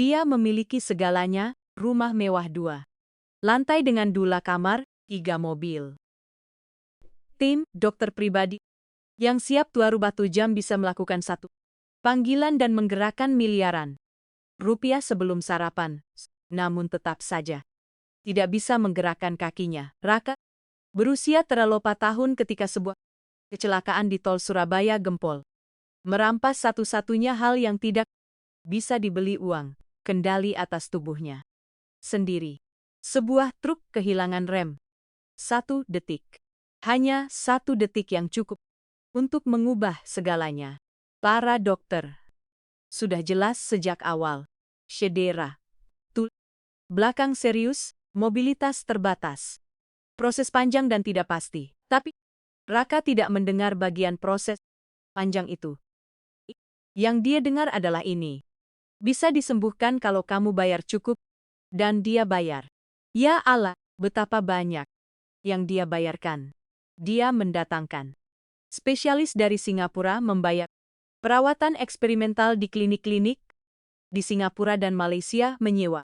Dia memiliki segalanya, rumah mewah 2 lantai dengan 2 kamar, 3 mobil. Tim dokter pribadi yang siap 24 jam bisa melakukan satu panggilan dan menggerakkan miliaran rupiah sebelum sarapan. Namun tetap saja tidak bisa menggerakkan kakinya. Raka berusia terlalu 4 tahun ketika sebuah kecelakaan di tol Surabaya Gempol merampas satu-satunya hal yang tidak bisa dibeli uang, kendali atas tubuhnya sendiri. Sebuah truk kehilangan rem. 1 detik. Hanya 1 detik yang cukup untuk mengubah segalanya. Para dokter sudah jelas sejak awal. Cedera. Belakang serius, mobilitas terbatas. Proses panjang dan tidak pasti. Tapi Raka tidak mendengar bagian proses panjang itu. Yang dia dengar adalah ini. Bisa disembuhkan kalau kamu bayar cukup, dan dia bayar. Ya Allah, betapa banyak yang dia bayarkan. Dia mendatangkan spesialis dari Singapura membayar perawatan eksperimental di klinik-klinik di Singapura dan Malaysia, menyewa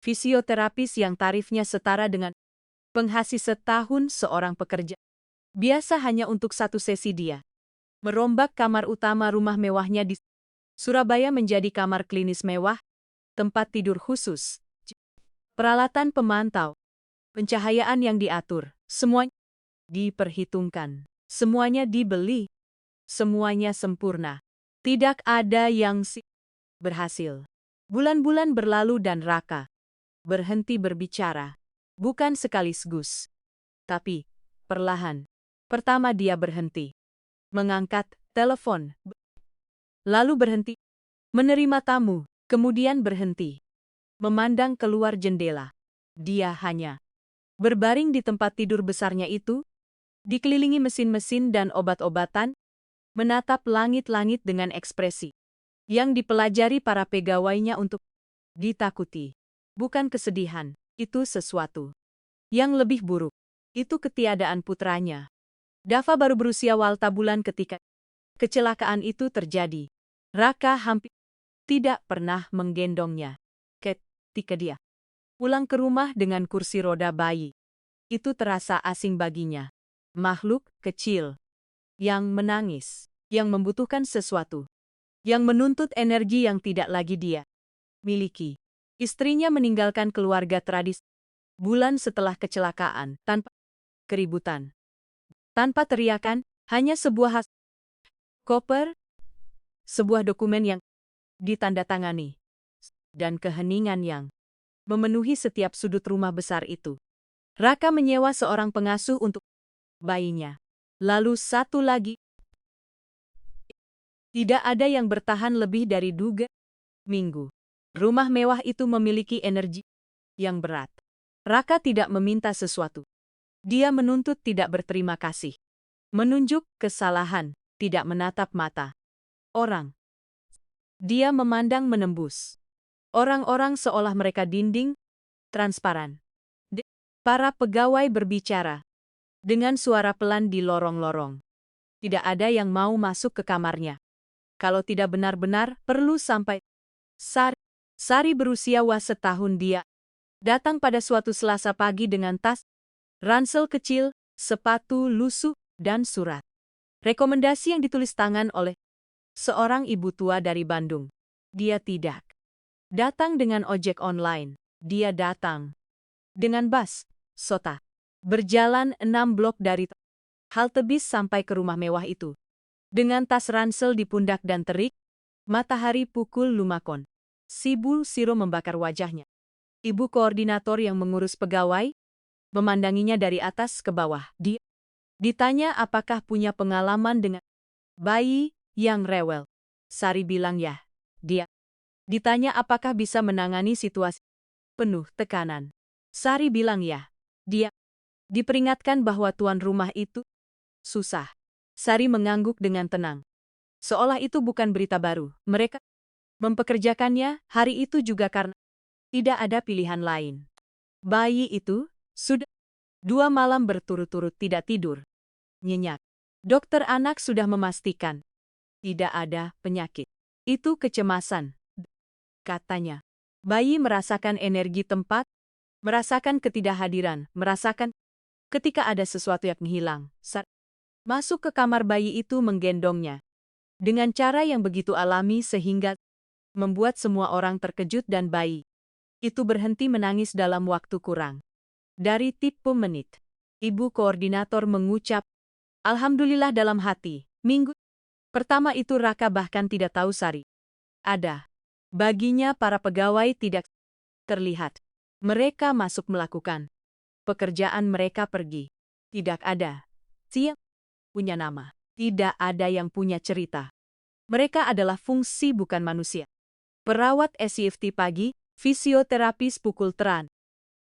fisioterapis yang tarifnya setara dengan penghasil setahun seorang pekerja biasa hanya untuk 1 sesi. Dia merombak kamar utama rumah mewahnya di Surabaya menjadi kamar klinis mewah, tempat tidur khusus, peralatan pemantau, pencahayaan yang diatur, semuanya diperhitungkan, semuanya dibeli, semuanya sempurna. Tidak ada yang berhasil. Bulan-bulan berlalu dan Raka berhenti berbicara. Bukan sekaligus, tapi perlahan. Pertama dia berhenti mengangkat telepon, lalu berhenti menerima tamu, kemudian berhenti memandang keluar jendela. Dia hanya berbaring di tempat tidur besarnya itu, dikelilingi mesin-mesin dan obat-obatan, menatap langit-langit dengan ekspresi yang dipelajari para pegawainya untuk ditakuti. Bukan kesedihan, itu sesuatu yang lebih buruk. Itu ketiadaan putranya. Dava baru berusia walta bulan ketika kecelakaan itu terjadi. Raka hampir tidak pernah menggendongnya. Ketika dia pulang ke rumah dengan kursi roda bayi, itu terasa asing baginya. Makhluk kecil yang menangis, yang membutuhkan sesuatu, yang menuntut energi yang tidak lagi dia miliki. Istrinya meninggalkan keluarga tradisi bulan setelah kecelakaan, tanpa keributan, tanpa teriakan, hanya sebuah koper, sebuah dokumen yang ditandatangani, dan keheningan yang memenuhi setiap sudut rumah besar itu. Raka menyewa seorang pengasuh untuk bayinya. Lalu satu lagi. Tidak ada yang bertahan lebih dari 2 minggu. Rumah mewah itu memiliki energi yang berat. Raka tidak meminta sesuatu. Dia menuntut tidak berterima kasih. Menunjuk kesalahan, tidak menatap mata orang. Dia memandang menembus orang-orang seolah mereka dinding transparan. Para pegawai berbicara dengan suara pelan di lorong-lorong. Tidak ada yang mau masuk ke kamarnya. Kalau tidak benar-benar perlu sampai. Sari berusia setahun. Dia datang pada suatu Selasa pagi dengan tas, ransel kecil, sepatu lusuh, dan surat rekomendasi yang ditulis tangan oleh seorang ibu tua dari Bandung. Dia tidak datang dengan ojek online. Dia datang dengan bus, Sota. Berjalan 6 blok dari halte bis sampai ke rumah mewah itu. Dengan tas ransel di pundak dan terik, matahari pukul 5 kon. Sibu Siro membakar wajahnya. Ibu koordinator yang mengurus pegawai memandanginya dari atas ke bawah. Dia ditanya apakah punya pengalaman dengan bayi yang rewel. Sari bilang ya. Dia ditanya apakah bisa menangani situasi penuh tekanan. Sari bilang ya. Dia diperingatkan bahwa tuan rumah itu susah. Sari mengangguk dengan tenang. Seolah itu bukan berita baru. Mereka mempekerjakannya hari itu juga karena tidak ada pilihan lain. Bayi itu sudah 2 malam berturut-turut tidak tidur. Nyenyak. Dokter anak sudah memastikan tidak ada penyakit. Itu kecemasan, katanya. Bayi merasakan energi tempat, merasakan ketidakhadiran, merasakan ketika ada sesuatu yang hilang. Saat masuk ke kamar, bayi itu menggendongnya dengan cara yang begitu alami sehingga membuat semua orang terkejut dan bayi itu berhenti menangis dalam waktu kurang dari 30 menit. Ibu koordinator mengucap, "Alhamdulillah" dalam hati. Minggu pertama itu Raka bahkan tidak tahu Sari ada. Baginya para pegawai tidak terlihat. Mereka masuk melakukan pekerjaan mereka, pergi. Tidak ada siapa punya nama. Tidak ada yang punya cerita. Mereka adalah fungsi, bukan manusia. Perawat SIFT pagi, fisioterapis pukul teran,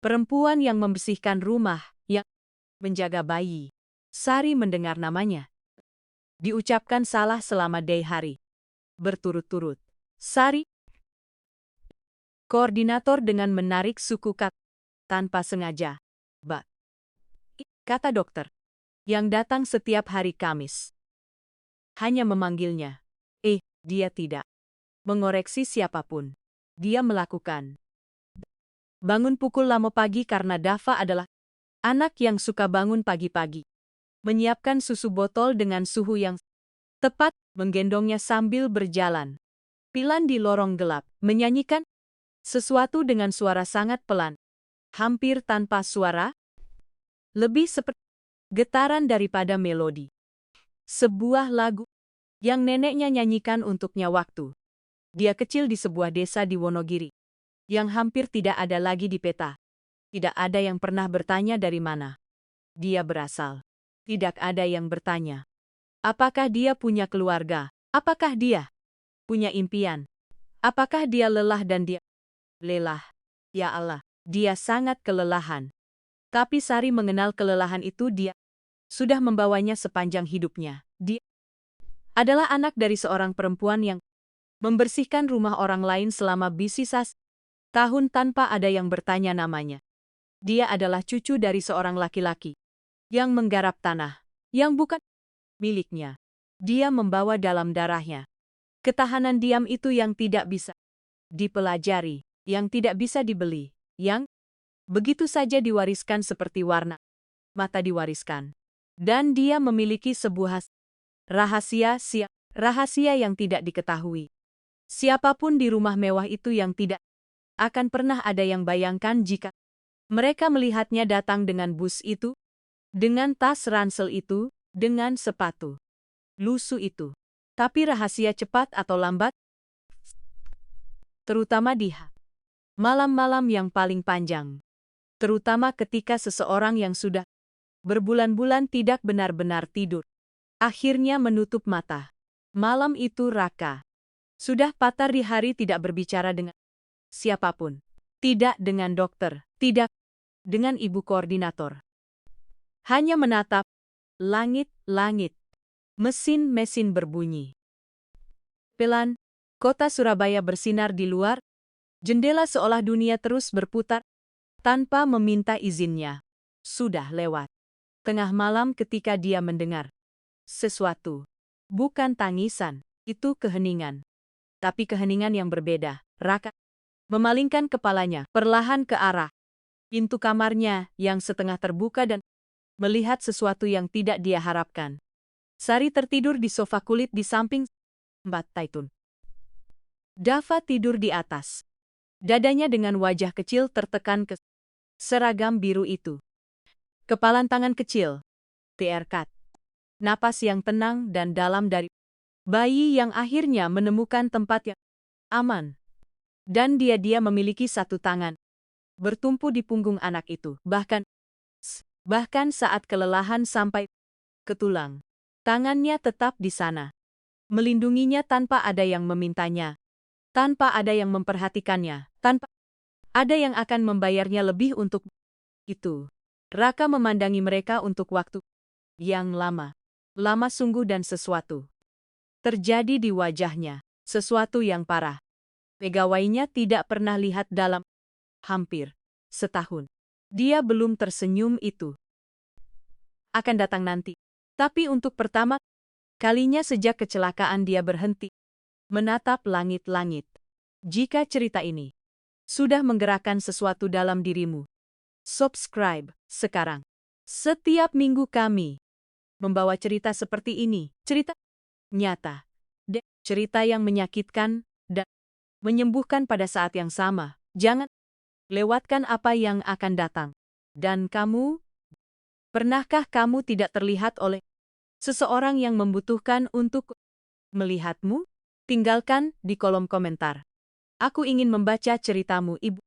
perempuan yang membersihkan rumah, yang menjaga bayi. Sari mendengar namanya diucapkan salah selama 2 hari berturut-turut. Sari, koordinator, dengan menarik suku kata tanpa sengaja. "Ba," kata dokter, yang datang setiap hari Kamis. Hanya memanggilnya. Dia tidak mengoreksi siapapun. Dia melakukan bangun pukul 5 pagi karena Dava adalah anak yang suka bangun pagi-pagi. Menyiapkan susu botol dengan suhu yang tepat, menggendongnya sambil berjalan. Pilan di lorong gelap, menyanyikan sesuatu dengan suara sangat pelan. Hampir tanpa suara, lebih seperti getaran daripada melodi. Sebuah lagu yang neneknya nyanyikan untuknya waktu dia kecil di sebuah desa di Wonogiri, yang hampir tidak ada lagi di peta. Tidak ada yang pernah bertanya dari mana dia berasal. Tidak ada yang bertanya apakah dia punya keluarga, apakah dia punya impian, apakah dia lelah dan dia lelah. Ya Allah, dia sangat kelelahan. Tapi Sari mengenal kelelahan itu. Dia sudah membawanya sepanjang hidupnya. Dia adalah anak dari seorang perempuan yang membersihkan rumah orang lain selama bisnis tahun tanpa ada yang bertanya namanya. Dia adalah cucu dari seorang laki-laki yang menggarap tanah yang bukan miliknya. Dia membawa dalam darahnya ketahanan diam itu yang tidak bisa dipelajari, yang tidak bisa dibeli, yang begitu saja diwariskan seperti warna mata diwariskan. Dan dia memiliki sebuah rahasia yang tidak diketahui siapapun di rumah mewah itu, yang tidak akan pernah ada yang bayangkan jika mereka melihatnya datang dengan bus itu, dengan tas ransel itu, dengan sepatu lusuh itu. Tapi rahasia cepat atau lambat, terutama di malam-malam yang paling panjang, terutama ketika seseorang yang sudah berbulan-bulan tidak benar-benar tidur, akhirnya menutup mata. Malam itu Raka sudah patah di hari, tidak berbicara dengan siapapun. Tidak dengan dokter, tidak dengan ibu koordinator. Hanya menatap langit-langit. Mesin-mesin berbunyi pelan. Kota Surabaya bersinar di luar jendela seolah dunia terus berputar tanpa meminta izinnya. Sudah lewat tengah malam ketika dia mendengar sesuatu. Bukan tangisan, itu keheningan. Tapi keheningan yang berbeda. Raka memalingkan kepalanya perlahan ke arah pintu kamarnya yang setengah terbuka dan melihat sesuatu yang tidak dia harapkan. Sari tertidur di sofa kulit di samping Mbak Taitun. Dava tidur di atas dadanya dengan wajah kecil tertekan ke seragam biru itu. Kepalan tangan kecil, terkat. Napas yang tenang dan dalam dari bayi yang akhirnya menemukan tempat yang aman. Dan dia memiliki satu tangan bertumpu di punggung anak itu. Bahkan saat kelelahan sampai ke tulang, tangannya tetap di sana. Melindunginya tanpa ada yang memintanya. Tanpa ada yang memperhatikannya. Tanpa ada yang akan membayarnya lebih untuk itu. Raka memandangi mereka untuk waktu yang lama. Lama sungguh, dan sesuatu terjadi di wajahnya. Sesuatu yang parah. Pegawainya tidak pernah lihat dalam hampir setahun. Dia belum tersenyum. Itu akan datang nanti. Tapi untuk pertama kalinya sejak kecelakaan dia berhenti menatap langit-langit. Jika cerita ini sudah menggerakkan sesuatu dalam dirimu. Subscribe sekarang. Setiap minggu kami membawa cerita seperti ini, cerita nyata, cerita yang menyakitkan dan menyembuhkan pada saat yang sama. Jangan lewatkan apa yang akan datang. Dan kamu, pernahkah kamu tidak terlihat oleh seseorang yang membutuhkan untuk melihatmu? Tinggalkan di kolom komentar. Aku ingin membaca ceritamu, Ibu.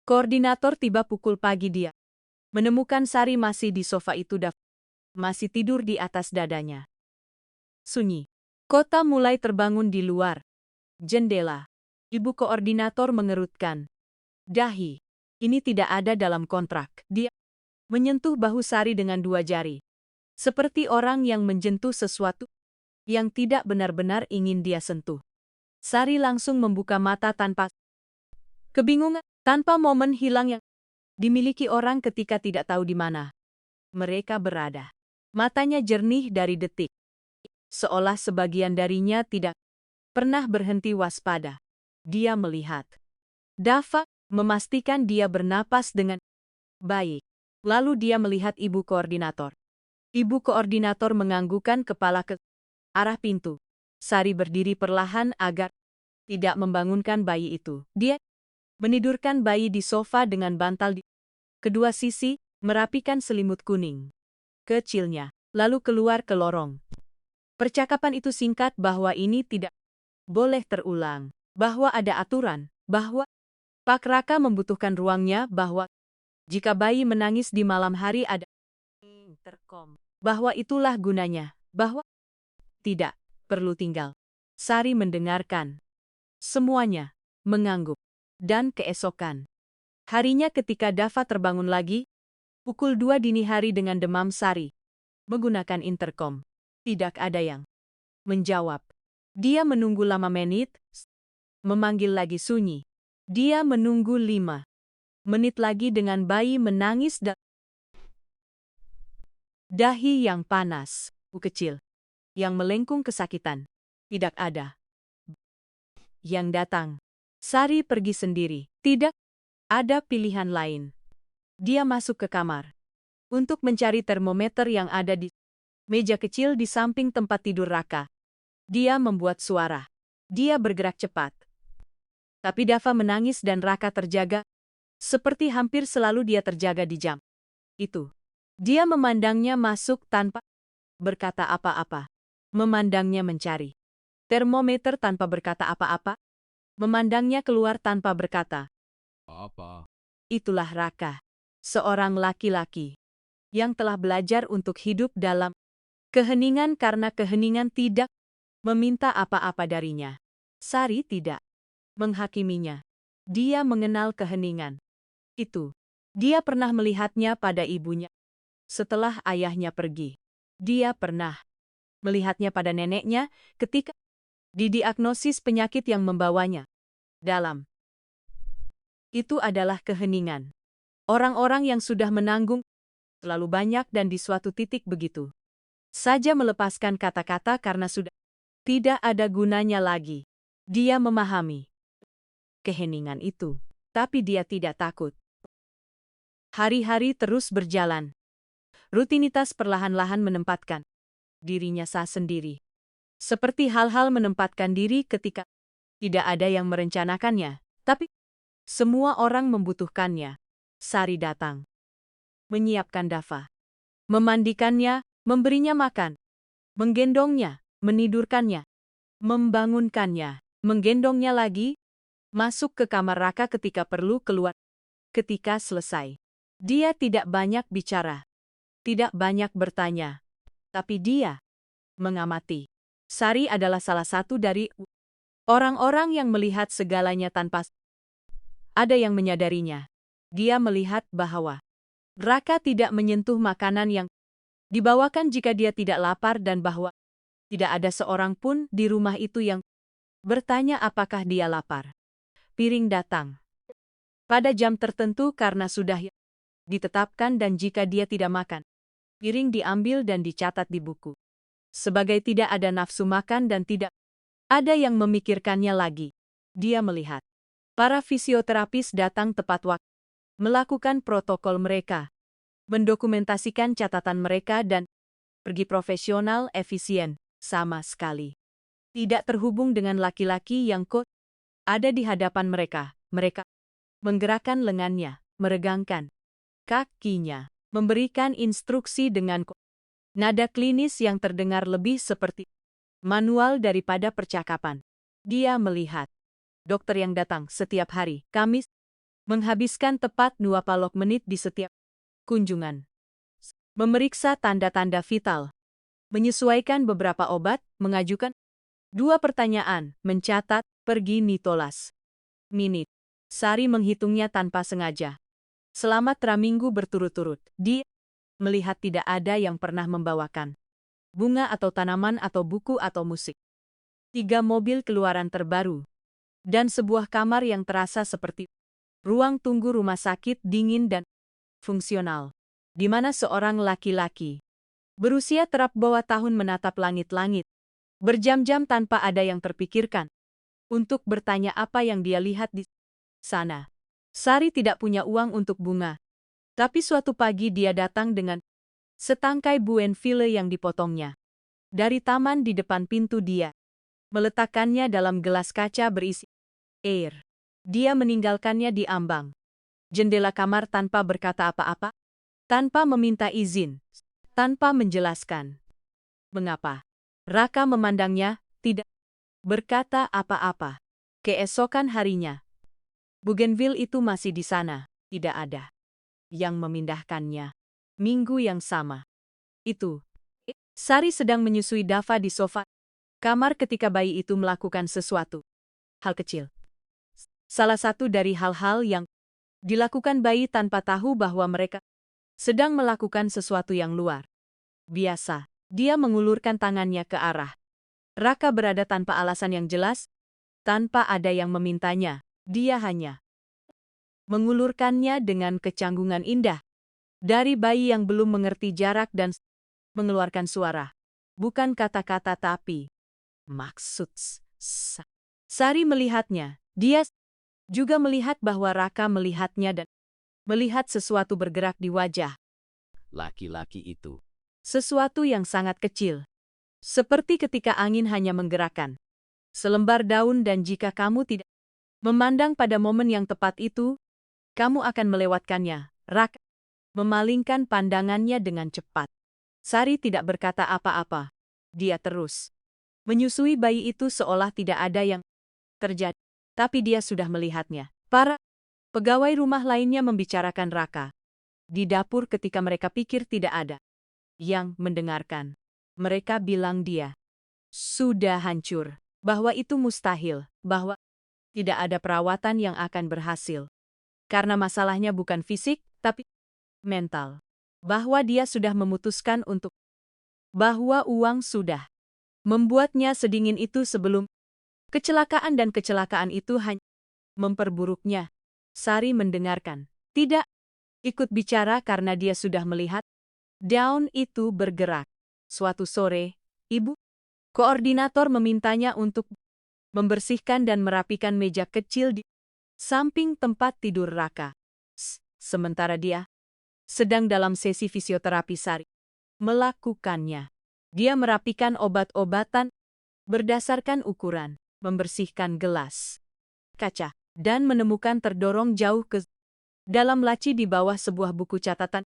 Koordinator tiba pukul pagi dia. Menemukan Sari masih di sofa itu masih tidur di atas dadanya. Sunyi. Kota mulai terbangun di luar jendela. Ibu koordinator mengerutkan dahi. Ini tidak ada dalam kontrak. Dia menyentuh bahu Sari dengan dua jari. Seperti orang yang menyentuh sesuatu yang tidak benar-benar ingin dia sentuh. Sari langsung membuka mata tanpa kebingungan, tanpa momen hilang yang dimiliki orang ketika tidak tahu di mana mereka berada. Matanya jernih dari detik, seolah sebagian darinya tidak pernah berhenti waspada. Dia melihat Dava, memastikan dia bernapas dengan baik. Lalu dia melihat ibu koordinator. Ibu koordinator menganggukkan kepala ke arah pintu. Sari berdiri perlahan agar tidak membangunkan bayi itu. Dia menidurkan bayi di sofa dengan bantal di kedua sisi, merapikan selimut kuning kecilnya, lalu keluar ke lorong. Percakapan itu singkat bahwa ini tidak boleh terulang, bahwa ada aturan, bahwa Pak Raka membutuhkan ruangnya, bahwa jika bayi menangis di malam hari ada interkom, bahwa itulah gunanya, bahwa tidak perlu tinggal. Sari mendengarkan semuanya, mengangguk, dan keesokan harinya ketika Dava terbangun lagi, pukul 2 dini hari dengan demam, Sari menggunakan interkom. Tidak ada yang menjawab. Dia menunggu lama menit, memanggil lagi sunyi. Dia menunggu 5 menit lagi dengan bayi menangis dan dahi yang panas, kecil, yang melengkung kesakitan. Tidak ada yang datang. Sari pergi sendiri. Tidak ada pilihan lain. Dia masuk ke kamar untuk mencari termometer yang ada di meja kecil di samping tempat tidur Raka. Dia membuat suara. Dia bergerak cepat. Tapi Dava menangis dan Raka terjaga, seperti hampir selalu dia terjaga di jam itu. Dia memandangnya masuk tanpa berkata apa-apa. Memandangnya mencari termometer tanpa berkata apa-apa. Memandangnya keluar tanpa berkata apa. Itulah Raka, seorang laki-laki yang telah belajar untuk hidup dalam keheningan karena keheningan tidak meminta apa-apa darinya. Sari tidak menghakiminya. Dia mengenal keheningan itu. Dia pernah melihatnya pada ibunya. Setelah ayahnya pergi, dia pernah melihatnya pada neneknya ketika didiagnosis penyakit yang membawanya dalam. Itu adalah keheningan. Orang-orang yang sudah menanggung terlalu banyak dan di suatu titik begitu saja melepaskan kata-kata karena sudah tidak ada gunanya lagi. Dia memahami keheningan itu, tapi dia tidak takut. Hari-hari terus berjalan. Rutinitas perlahan-lahan menempatkan dirinya sendiri. Seperti hal-hal menempatkan diri ketika tidak ada yang merencanakannya, tapi semua orang membutuhkannya. Sari datang, menyiapkan Dava, memandikannya, memberinya makan, menggendongnya, menidurkannya, membangunkannya, menggendongnya lagi, masuk ke kamar Raka ketika perlu, keluar ketika selesai. Dia tidak banyak bicara, tidak banyak bertanya, tapi dia mengamati. Sari adalah salah satu dari orang-orang yang melihat segalanya tanpa ada yang menyadarinya. Dia melihat bahwa Raka tidak menyentuh makanan yang dibawakan jika dia tidak lapar dan bahwa tidak ada seorang pun di rumah itu yang bertanya apakah dia lapar. Piring datang pada jam tertentu karena sudah ditetapkan dan jika dia tidak makan, piring diambil dan dicatat di buku. Sebagai tidak ada nafsu makan dan tidak ada yang memikirkannya lagi. Dia melihat Para fisioterapis datang tepat waktu, melakukan protokol mereka, mendokumentasikan catatan mereka dan pergi profesional efisien, sama sekali. Tidak terhubung dengan laki-laki yang ada di hadapan mereka. Mereka menggerakkan lengannya, meregangkan kakinya, memberikan instruksi dengan nada klinis yang terdengar lebih seperti manual daripada percakapan. Dia melihat dokter yang datang setiap hari, Kamis, menghabiskan tepat 20 menit di setiap kunjungan. Memeriksa tanda-tanda vital, menyesuaikan beberapa obat, mengajukan 2 pertanyaan, mencatat, pergi Nitolas. Minit. Sari menghitungnya tanpa sengaja. Selama 3 minggu berturut-turut, dia melihat tidak ada yang pernah membawakan bunga atau tanaman atau buku atau musik. 3 mobil keluaran terbaru. Dan sebuah kamar yang terasa seperti ruang tunggu rumah sakit dingin dan fungsional. Di mana seorang laki-laki berusia terap bawah tahun menatap langit-langit. Berjam-jam tanpa ada yang terpikirkan untuk bertanya apa yang dia lihat di sana. Sari tidak punya uang untuk bunga. Tapi suatu pagi dia datang dengan setangkai bougainville yang dipotongnya dari taman di depan pintu dia. Meletakkannya dalam gelas kaca berisi air. Dia meninggalkannya di ambang jendela kamar tanpa berkata apa-apa, tanpa meminta izin, tanpa menjelaskan mengapa. Raka memandangnya, tidak berkata apa-apa. Keesokan harinya, bougainville itu masih di sana, tidak ada yang memindahkannya. Minggu yang sama itu, Sari sedang menyusui Dava di sofa kamar ketika bayi itu melakukan sesuatu hal kecil. Salah satu dari hal-hal yang dilakukan bayi tanpa tahu bahwa mereka sedang melakukan sesuatu yang luar biasa. Dia mengulurkan tangannya ke arah Raka berada tanpa alasan yang jelas, tanpa ada yang memintanya. Dia hanya mengulurkannya dengan kecanggungan indah. Dari bayi yang belum mengerti jarak dan mengeluarkan suara. Bukan kata-kata tapi maksud. Sari melihatnya. Dia juga melihat bahwa Raka melihatnya dan melihat sesuatu bergerak di wajah Laki-laki itu. sesuatu yang sangat kecil. Seperti ketika angin hanya menggerakkan selembar daun dan jika kamu tidak memandang pada momen yang tepat itu, kamu akan melewatkannya. Raka memalingkan pandangannya dengan cepat. Sari tidak berkata apa-apa. Dia terus menyusui bayi itu seolah tidak ada yang terjadi. Tapi dia sudah melihatnya. Para pegawai rumah lainnya membicarakan Raka di dapur ketika mereka pikir tidak ada yang mendengarkan. Mereka bilang dia sudah hancur, bahwa itu mustahil, bahwa tidak ada perawatan yang akan berhasil. Karena masalahnya bukan fisik, tapi mental. Bahwa dia sudah memutuskan untuk bahwa uang sudah membuatnya sedingin itu sebelum kecelakaan dan kecelakaan itu hanya memperburuknya. Sari mendengarkan, tidak ikut bicara karena dia sudah melihat daun itu bergerak. Suatu sore, ibu koordinator memintanya untuk membersihkan dan merapikan meja kecil di samping tempat tidur Raka. Sementara dia sedang dalam sesi fisioterapi. Sari melakukannya. Dia merapikan obat-obatan berdasarkan ukuran, membersihkan gelas kaca, dan menemukan terdorong jauh ke dalam laci di bawah sebuah buku catatan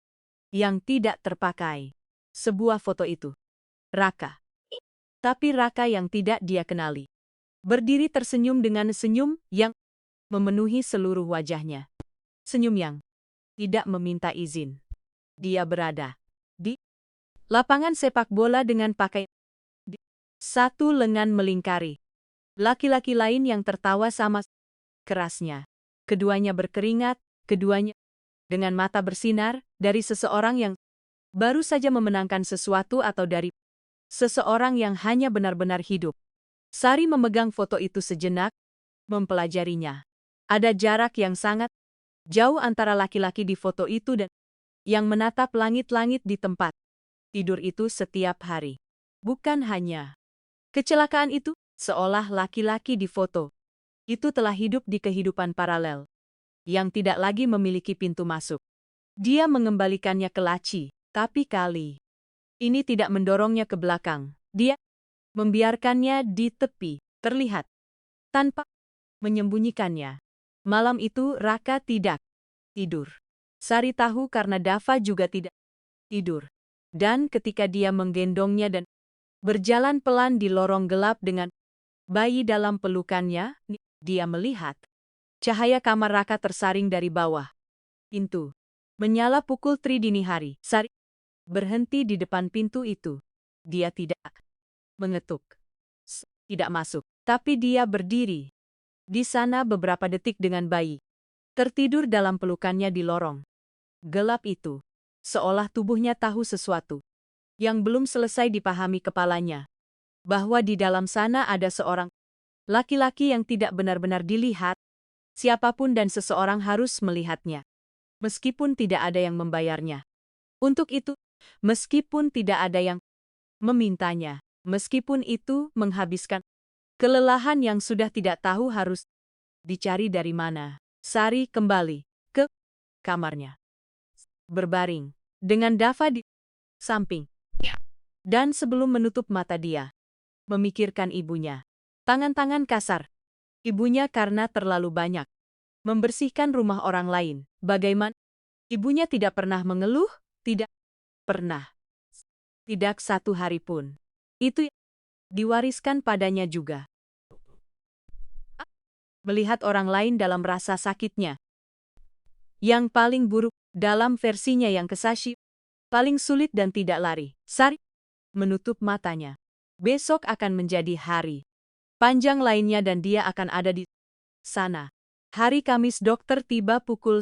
yang tidak terpakai. Sebuah foto itu. Raka. Tapi Raka yang tidak dia kenali. Berdiri tersenyum dengan senyum yang memenuhi seluruh wajahnya. Senyum yang tidak meminta izin. Dia berada di lapangan sepak bola dengan pakaian satu lengan melingkari laki-laki lain yang tertawa sama kerasnya. Keduanya berkeringat, keduanya dengan mata bersinar dari seseorang yang baru saja memenangkan sesuatu atau dari seseorang yang hanya benar-benar hidup. Sari memegang foto itu sejenak, mempelajarinya. Ada jarak yang sangat jauh antara laki-laki di foto itu dan yang menatap langit-langit di tempat tidur itu setiap hari. Bukan hanya kecelakaan itu, seolah laki-laki di foto itu telah hidup di kehidupan paralel, yang tidak lagi memiliki pintu masuk. Dia mengembalikannya ke laci, tapi kali ini tidak mendorongnya ke belakang. Dia membiarkannya di tepi, terlihat, tanpa menyembunyikannya. Malam itu Raka tidak tidur. Sari tahu karena Dava juga tidak tidur. Dan ketika dia menggendongnya dan berjalan pelan di lorong gelap dengan bayi dalam pelukannya, dia melihat cahaya kamar Raka tersaring dari bawah pintu. Menyala pukul 3 dini hari. Sari berhenti di depan pintu itu. Dia tidak mengetuk. Tidak masuk. Tapi dia berdiri di sana beberapa detik dengan bayi tertidur dalam pelukannya di lorong gelap itu. Seolah tubuhnya tahu sesuatu yang belum selesai dipahami kepalanya. Bahwa di dalam sana ada seorang laki-laki yang tidak benar-benar dilihat. Siapapun dan seseorang harus melihatnya. Meskipun tidak ada yang membayarnya. Untuk itu, meskipun tidak ada yang memintanya, meskipun itu menghabiskan kelelahan yang sudah tidak tahu harus dicari dari mana. Sari kembali ke kamarnya. Berbaring dengan Dava di samping. Dan sebelum menutup mata dia memikirkan ibunya. Tangan-tangan kasar ibunya karena terlalu banyak membersihkan rumah orang lain. Bagaimana? Ibunya tidak pernah mengeluh, tidak pernah. Tidak satu hari pun. Itu diwariskan padanya juga. Melihat orang lain dalam rasa sakitnya. Yang paling buruk dalam versinya yang kesashi, paling sulit dan tidak lari. Sari menutup matanya. Besok akan menjadi hari panjang lainnya dan dia akan ada di sana. Hari Kamis dokter tiba pukul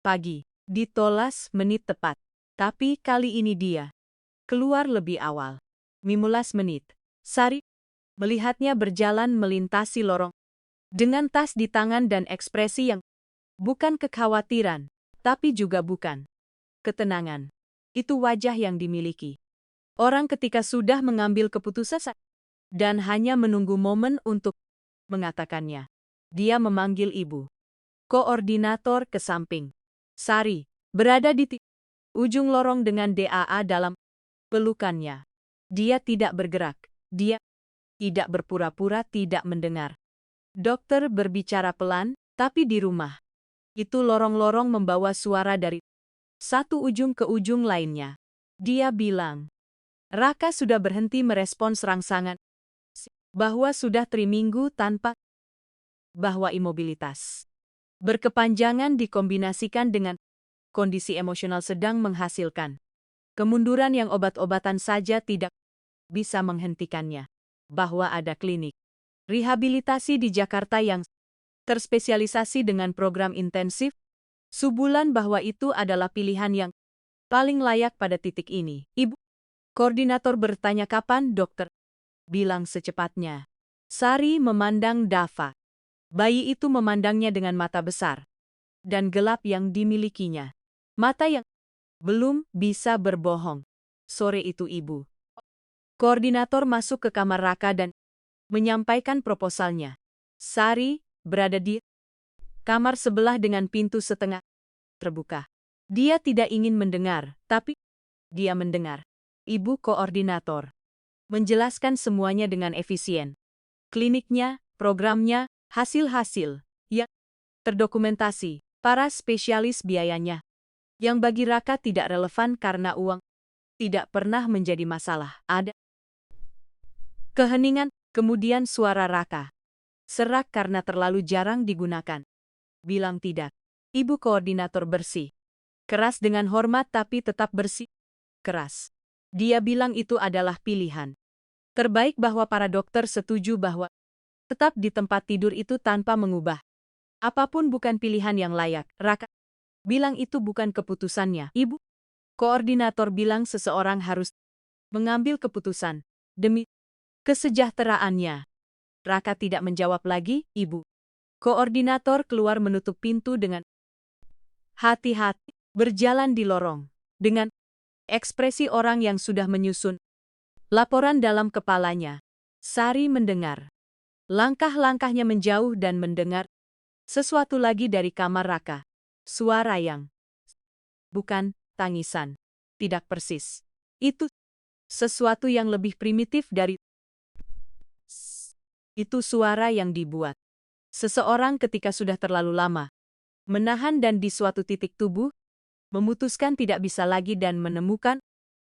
pagi. Ditolas menit tepat. Tapi kali ini dia keluar lebih awal. 15 menit. Sari melihatnya berjalan melintasi lorong dengan tas di tangan dan ekspresi yang bukan kekhawatiran, tapi juga bukan ketenangan. Itu wajah yang dimiliki orang ketika sudah mengambil keputusan dan hanya menunggu momen untuk mengatakannya. Dia memanggil ibu koordinator ke samping. Sari berada di ujung lorong dengan DAA dalam pelukannya. Dia tidak bergerak. Dia tidak berpura-pura tidak mendengar. Dokter berbicara pelan, tapi di rumah itu lorong-lorong membawa suara dari satu ujung ke ujung lainnya. Dia bilang, Raka sudah berhenti merespons rangsangan, bahwa sudah 3 minggu tanpa, bahwa imobilitas berkepanjangan dikombinasikan dengan kondisi emosional sedang menghasilkan kemunduran yang obat-obatan saja tidak bisa menghentikannya. Bahwa ada klinik rehabilitasi di Jakarta yang terspesialisasi dengan program intensif sebulan, bahwa itu adalah pilihan yang paling layak pada titik ini. Ibu koordinator bertanya kapan dokter bilang secepatnya. Sari memandang Dava. Bayi itu memandangnya dengan mata besar dan gelap yang dimilikinya. Mata yang belum bisa berbohong. Sore itu ibu koordinator masuk ke kamar Raka dan menyampaikan proposalnya. Sari berada di kamar sebelah dengan pintu setengah terbuka. Dia tidak ingin mendengar, tapi dia mendengar. Ibu koordinator menjelaskan semuanya dengan efisien. Kliniknya, programnya, hasil-hasil yang terdokumentasi, para spesialis biayanya. Yang bagi Raka tidak relevan karena uang tidak pernah menjadi masalah. Ada keheningan, kemudian suara Raka. Serak karena terlalu jarang digunakan. Bilang tidak. Ibu koordinator bersih. Keras dengan hormat tapi tetap bersih. Keras. Dia bilang itu adalah pilihan terbaik, bahwa para dokter setuju bahwa tetap di tempat tidur itu tanpa mengubah apapun bukan pilihan yang layak. Raka bilang itu bukan keputusannya. Ibu koordinator bilang seseorang harus mengambil keputusan demi kesejahteraannya. Raka tidak menjawab lagi. Ibu koordinator keluar menutup pintu dengan hati-hati, berjalan di lorong dengan ekspresi orang yang sudah menyusun laporan dalam kepalanya. Sari mendengar Langkah-langkahnya menjauh dan mendengar sesuatu lagi dari kamar Raka. Suara yang bukan tangisan. Tidak persis. Itu sesuatu yang lebih primitif dari itu suara yang dibuat seseorang ketika sudah terlalu lama menahan dan di suatu titik tubuh memutuskan tidak bisa lagi dan menemukan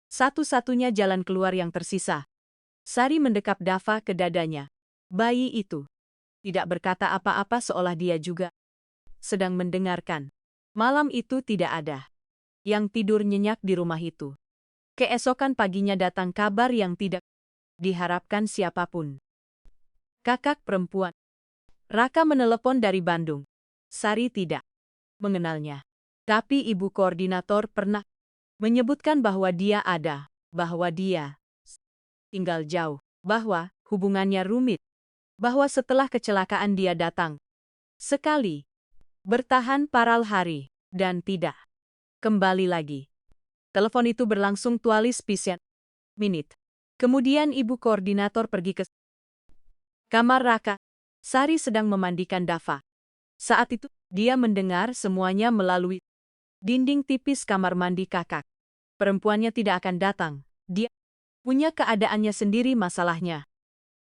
satu-satunya jalan keluar yang tersisa. Sari mendekap Dava ke dadanya. Bayi itu tidak berkata apa-apa seolah dia juga sedang mendengarkan. Malam itu tidak ada yang tidur nyenyak di rumah itu. Keesokan paginya datang kabar yang tidak diharapkan siapapun. Kakak perempuan. Raka menelepon dari Bandung. Sari tidak mengenalnya. Tapi ibu koordinator pernah menyebutkan bahwa dia ada, bahwa dia tinggal jauh, bahwa hubungannya rumit, bahwa setelah kecelakaan dia datang sekali, bertahan paral hari, dan tidak kembali lagi. Telepon itu berlangsung tualis pisian menit. Kemudian ibu koordinator pergi ke kamar Raka. Sari sedang memandikan Dava. Saat itu, dia mendengar semuanya melalui dinding tipis kamar mandi kakak. Perempuannya tidak akan datang. Dia punya keadaannya sendiri, masalahnya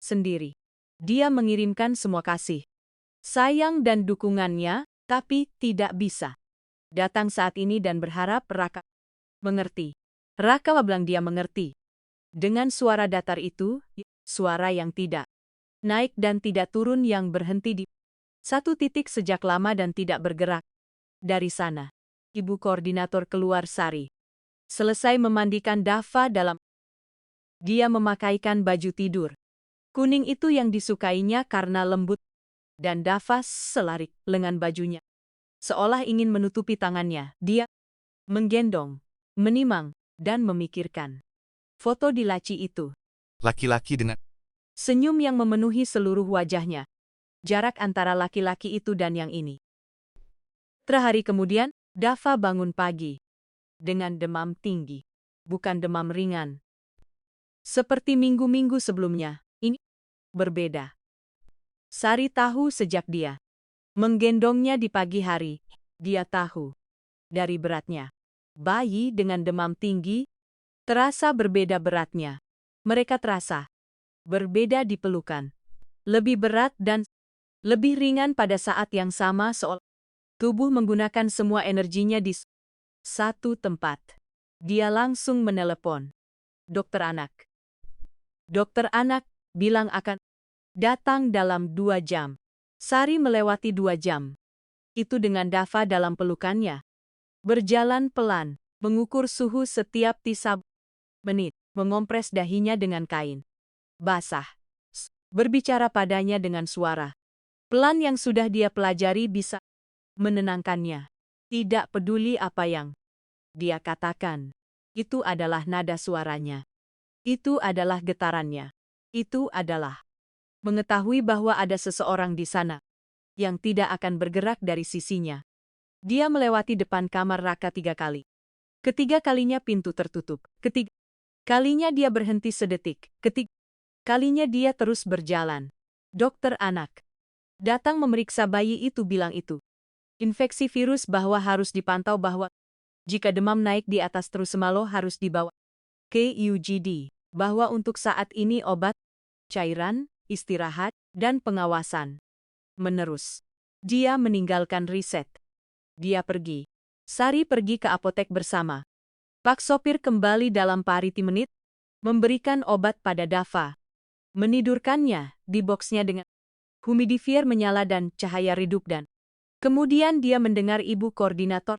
sendiri. Dia mengirimkan semua kasih, sayang dan dukungannya, tapi tidak bisa datang saat ini dan berharap Raka mengerti. Raka bilang dia mengerti. Dengan suara datar itu, suara yang tidak naik dan tidak turun yang berhenti di satu titik sejak lama dan tidak bergerak. Dari sana, ibu koordinator keluar. Sari selesai memandikan Dava dalam. Dia memakaikan baju tidur kuning itu yang disukainya karena lembut, dan Dava selarik lengan bajunya. Seolah ingin menutupi tangannya, dia menggendong, menimang, dan memikirkan foto di laci itu. Laki-laki dengan Senyum yang memenuhi seluruh wajahnya. Jarak antara laki-laki itu dan yang ini. Terhari kemudian, Dava bangun pagi dengan demam tinggi, bukan demam ringan. Seperti minggu-minggu sebelumnya, ini berbeda. Sari tahu sejak dia menggendongnya di pagi hari, dia tahu dari beratnya. Bayi dengan demam tinggi terasa berbeda beratnya. Mereka terasa berbeda di pelukan. Lebih berat dan lebih ringan pada saat yang sama seolah tubuh menggunakan semua energinya di satu tempat. Dia langsung menelepon dokter anak. Dokter anak bilang akan datang dalam 2 jam. Sari melewati 2 jam. Itu dengan Dava dalam pelukannya. Berjalan pelan, mengukur suhu setiap 3 menit, mengompres dahinya dengan kain basah. Berbicara padanya dengan suara pelan yang sudah dia pelajari bisa menenangkannya. Tidak peduli apa yang dia katakan. Itu adalah nada suaranya. Itu adalah getarannya. Itu adalah mengetahui bahwa ada seseorang di sana yang tidak akan bergerak dari sisinya. Dia melewati depan kamar Raka 3 kali. Ketiga kalinya pintu tertutup. Ketiga kalinya dia berhenti sedetik. Ketiga kalinya dia terus berjalan. Dokter anak datang memeriksa bayi itu bilang itu infeksi virus, bahwa harus dipantau, bahwa jika demam naik di atas terus semalo harus dibawa ke UGD, bahwa untuk saat ini obat, cairan, istirahat, dan pengawasan menerus. Dia meninggalkan riset. Dia pergi. Sari pergi ke apotek bersama Pak sopir kembali dalam pariti menit, memberikan obat pada Dava. Menidurkannya di boxnya dengan humidifier menyala dan cahaya redup, dan kemudian dia mendengar ibu koordinator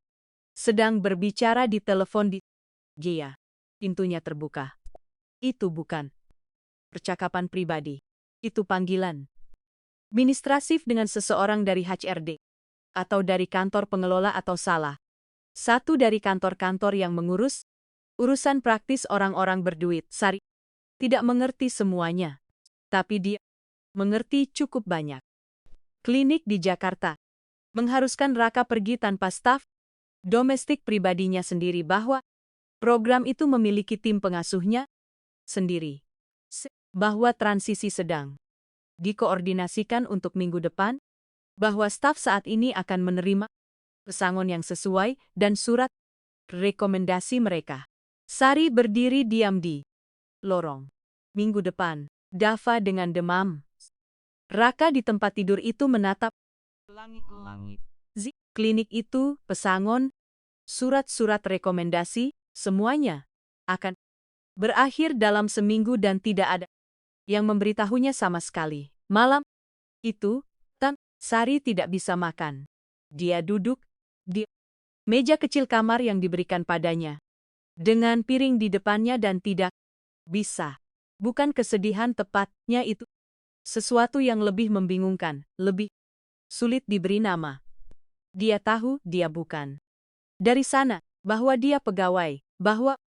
sedang berbicara di telepon di Gia. Pintunya terbuka. Itu bukan percakapan pribadi. Itu panggilan administratif dengan seseorang dari HRD atau dari kantor pengelola atau salah satu dari kantor-kantor yang mengurus urusan praktis orang-orang berduit. Sari tidak mengerti semuanya, tapi dia mengerti cukup banyak. Klinik di Jakarta mengharuskan Raka pergi tanpa staf domestik pribadinya sendiri, bahwa program itu memiliki tim pengasuhnya sendiri, bahwa transisi sedang dikoordinasikan untuk minggu depan, bahwa staf saat ini akan menerima pesangon yang sesuai dan surat rekomendasi mereka. Sari berdiri diam di lorong. Minggu depan, Dava dengan demam. Raka di tempat tidur itu menatap Langit-langit. klinik itu, pesangon, surat-surat rekomendasi, semuanya akan berakhir dalam seminggu dan tidak ada yang memberitahunya sama sekali. Malam itu, Sari tidak bisa makan. Dia duduk di meja kecil kamar yang diberikan padanya, dengan piring di depannya dan tidak bisa. Bukan kesedihan tepatnya itu. Sesuatu yang lebih membingungkan, lebih sulit diberi nama. Dia tahu dia bukan dari sana, bahwa dia pegawai, bahwa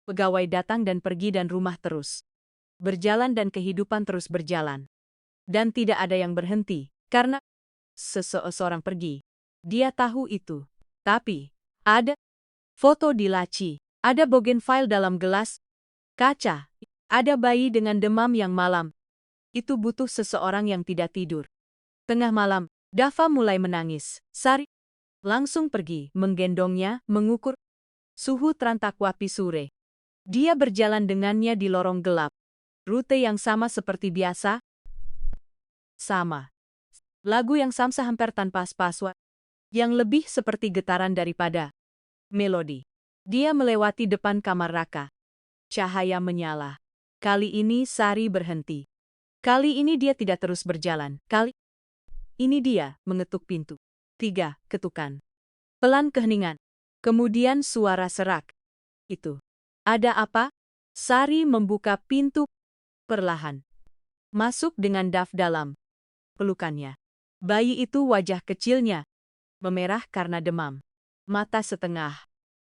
pegawai datang dan pergi dan rumah terus berjalan dan kehidupan terus berjalan. Dan tidak ada yang berhenti, karena seseorang pergi. Dia tahu itu. Tapi, ada foto di laci, ada bougainville dalam gelas kaca, ada bayi dengan demam yang malam. Itu butuh seseorang yang tidak tidur. Tengah malam, Dava mulai menangis. Sari langsung pergi, menggendongnya, mengukur suhu Trantakwapi Sure. Dia berjalan dengannya di lorong gelap. Rute yang sama seperti biasa. Sama. Lagu yang samsa hampir tanpa spaswa. Yang lebih seperti getaran daripada melodi. Dia melewati depan kamar Raka. Cahaya menyala. Kali ini Sari berhenti. Kali ini dia tidak terus berjalan. Kali ini dia mengetuk pintu. 3 ketukan. Pelan keheningan. Kemudian suara serak. Itu. Ada apa? Sari membuka pintu perlahan. Masuk dengan Dav dalam pelukannya. Bayi itu wajah kecilnya memerah karena demam. Mata setengah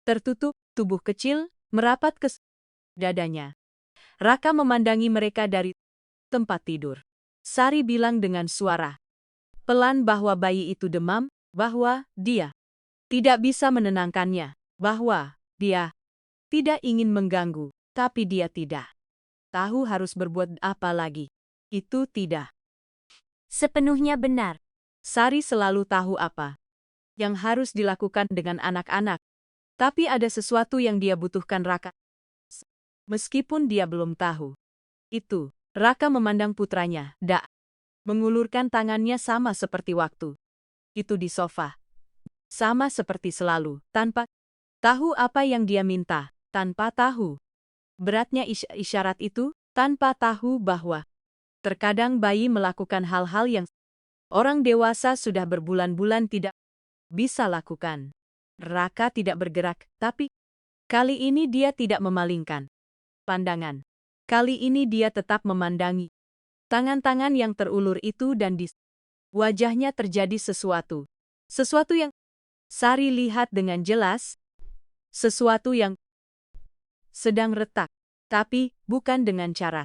tertutup, tubuh kecil merapat ke dadanya. Raka memandangi mereka dari tempat tidur. Sari bilang dengan suara pelan bahwa bayi itu demam, bahwa dia tidak bisa menenangkannya, bahwa dia tidak ingin mengganggu, tapi dia tidak tahu harus berbuat apa lagi. Itu tidak sepenuhnya benar. Sari selalu tahu apa yang harus dilakukan dengan anak-anak, tapi ada sesuatu yang dia butuhkan Raka. Meskipun dia belum tahu. Itu, Raka memandang putranya, mengulurkan tangannya sama seperti waktu itu di sofa. Sama seperti selalu, tanpa tahu apa yang dia minta, tanpa tahu beratnya isyarat itu, tanpa tahu bahwa terkadang bayi melakukan hal-hal yang orang dewasa sudah berbulan-bulan tidak bisa lakukan. Raka tidak bergerak, tapi kali ini dia tidak memalingkan pandangan. Kali ini dia tetap memandangi tangan-tangan yang terulur itu dan di wajahnya terjadi sesuatu. Sesuatu yang Sari lihat dengan jelas. Sesuatu yang sedang retak, tapi bukan dengan cara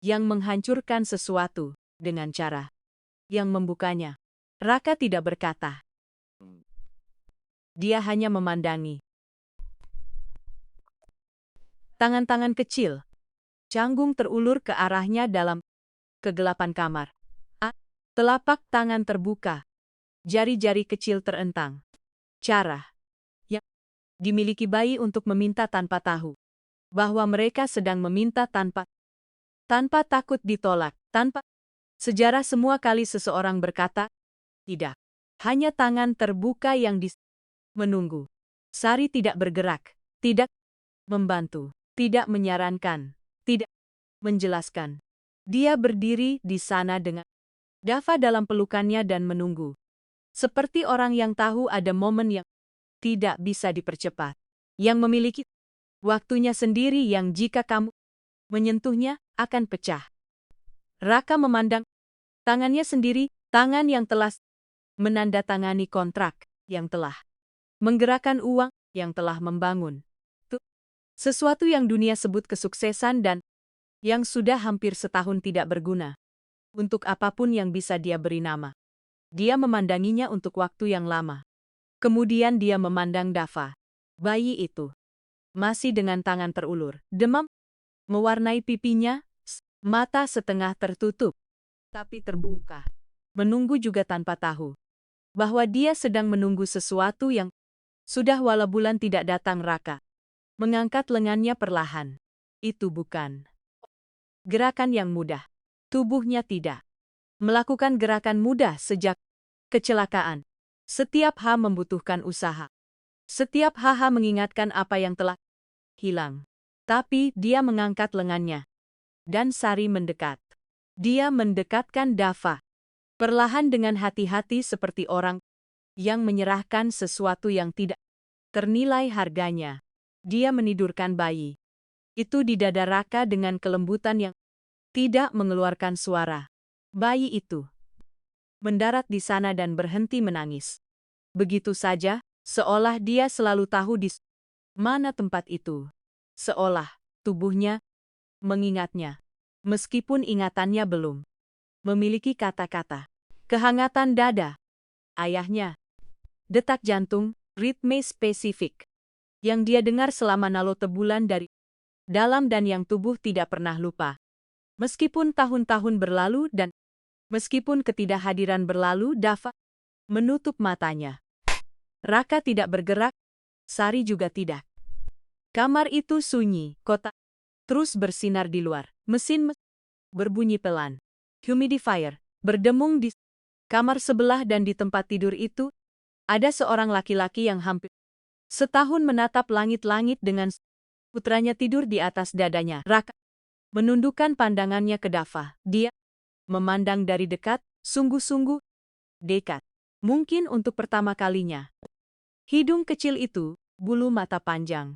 yang menghancurkan sesuatu, dengan cara yang membukanya. Raka tidak berkata. Dia hanya memandangi. Tangan-tangan kecil, canggung terulur ke arahnya dalam kegelapan kamar. Telapak tangan terbuka, jari-jari kecil terentang. Cara yang dimiliki bayi untuk meminta tanpa tahu bahwa mereka sedang meminta tanpa takut ditolak, tanpa sejarah semua kali seseorang berkata, tidak. Hanya tangan terbuka yang menunggu. Sari tidak bergerak, tidak membantu, tidak menyarankan, tidak menjelaskan. Dia berdiri di sana dengan Dava dalam pelukannya dan menunggu. Seperti orang yang tahu ada momen yang tidak bisa dipercepat, yang memiliki waktunya sendiri yang jika kamu menyentuhnya akan pecah. Raka memandang tangannya sendiri, tangan yang telah menandatangani kontrak, yang telah menggerakkan uang, yang telah membangun sesuatu yang dunia sebut kesuksesan dan yang sudah hampir setahun tidak berguna. Untuk apapun yang bisa dia beri nama. Dia memandanginya untuk waktu yang lama. Kemudian dia memandang Dava. Bayi itu masih dengan tangan terulur. Demam mewarnai pipinya, mata setengah tertutup. tapi terbuka. Menunggu juga tanpa tahu bahwa dia sedang menunggu sesuatu yang sudah walau bulan tidak datang. Raka mengangkat lengannya perlahan. Itu bukan gerakan yang mudah. Tubuhnya tidak melakukan gerakan mudah sejak kecelakaan. Setiap membutuhkan usaha. Setiap mengingatkan apa yang telah hilang. Tapi dia mengangkat lengannya. Dan Sari mendekat. Dia mendekatkan Dava. Perlahan dengan hati-hati seperti orang yang menyerahkan sesuatu yang tidak ternilai harganya. Dia menidurkan bayi itu di dada Raka dengan kelembutan yang tidak mengeluarkan suara. Bayi itu mendarat di sana dan berhenti menangis. Begitu saja, seolah dia selalu tahu di mana tempat itu. Seolah tubuhnya mengingatnya. Meskipun ingatannya belum memiliki kata-kata. Kehangatan dada ayahnya. Detak jantung, ritme spesifik yang dia dengar selama nalotebulan dari dalam dan yang tubuh tidak pernah lupa. Meskipun tahun-tahun berlalu dan meskipun ketidakhadiran berlalu, Dava menutup matanya. Raka tidak bergerak, Sari juga tidak. Kamar itu sunyi, kota terus bersinar di luar. Mesin berbunyi pelan. Humidifier berdemung di kamar sebelah dan di tempat tidur itu ada seorang laki-laki yang hampir setahun menatap langit-langit dengan putranya tidur di atas dadanya. Raka menundukkan pandangannya ke Dava. Dia memandang dari dekat, sungguh-sungguh dekat. Mungkin untuk pertama kalinya. Hidung kecil itu, bulu mata panjang